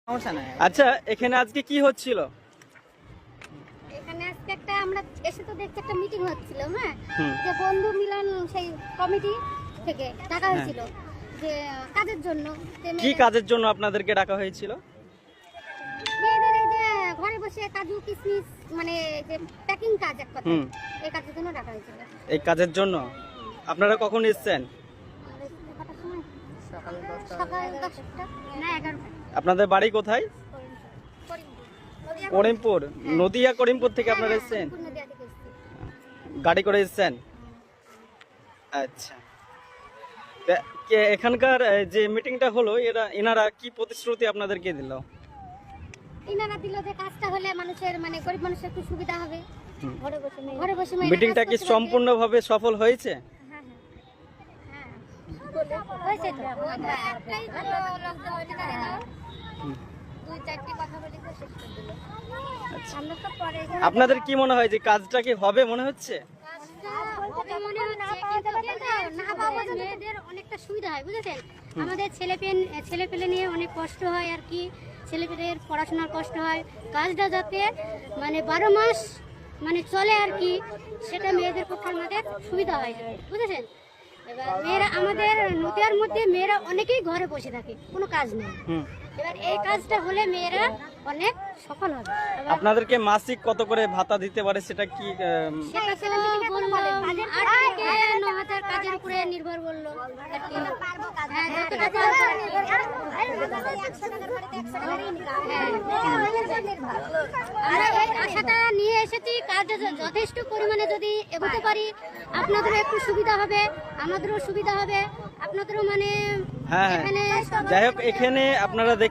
সমস্যা নাই। আচ্ছা, এখানে আজকে কি হচ্ছিল? এখানে আজকে একটা আমরা এসে তো দেখছি একটা মিটিং হচ্ছিল, হ্যাঁ, হুম। যে বন্ধু মিলন সেই কমিটি থেকে ডাকা হয়েছিল যে কাজের জন্য, যে কি কাজের জন্য আপনাদেরকে ডাকা হয়েছিল? মেয়েদের এই যে ঘরে বসে কাজু কিশমিশ মানে যে প্যাকিং কাজ এক কথা, হুম। এই কাজের জন্য ডাকা হয়েছিল। এই কাজের জন্য আপনারা কখন এসেছেন? কটার সময়? সকাল 10টা। সকাল 10টা না 11টা। আপনাদের বাড়ি কোথায়? করিমপুর। নদিয়া করিমপুর থেকে আপনারা এসেছেন? নদিয়া থেকে এসেছি। গাড়ি করে এসেছেন? আচ্ছা, তা এখানকার যে মিটিংটা হলো এনারা কি প্রতিশ্রুতি আপনাদেরকে দিল? ইনারা দিল যে কাজটা হলে মানুষের মানে গরিব মানুষের একটু সুবিধা হবে, হুম। ঘরে বসে মেয়েরা মিটিংটা কাজ কি করতে পারবে। সম্পূর্ণভাবে সফল হয়েছে? হ্যাঁ, হয়েছে তো। একটাই হলো lockdown হয়েছে তাই না? হুম। 2-4টি কথা বলে তো শেষ করে দিল। আচ্ছা, আমরা তো পরে আপনাদের কি মনে হয় যে কাজটা কি হবে মনে হচ্ছে? কাজটা মনে হচ্ছে কিন্তু না পাওয়া পর্যন্ত মেয়েদের অনেকটা সুবিধা হয়, বুঝেছেন? আমাদের ছেলেপেলে নিয়ে অনেক কষ্ট হয় আর কি, ছেলেপেলের পড়াশোনার কষ্ট হয়, কাজটা যাতে মানে 12 মাস মানে চলে আর কি, সেটা মেয়েদের পক্ষে আমাদের সুবিধা হয়, বুঝেছেন? এবার মেয়েরা আমাদের নদিয়ার মধ্যে মেয়েরা অনেকেই ঘরে বসে থাকে, কোনো কাজ নেই। হুম। এবার এই কাজটা হলে মেয়েরা অনেক সফল হবে। এবার আপনাদেরকে মাসিক কত করে ভাতা দিতে পারে সেটা কি সেটা তো বললো 8 থেকে 9,000 কাজের উপরে নির্ভর বললো আর কি। হ্যাঁ, যতটা পারবো। আমরা এই আশাটা নিয়ে এসেছি, কাজ যথেষ্ট পরিমাণে যদি এগোতে পারি আপনাদেরও একটু সুবিধা হবে, আমাদেরও সুবিধা হবে, আপনাদেরও মানে হ্যাঁ, এখানে যাই হোক, এখানে আপনারা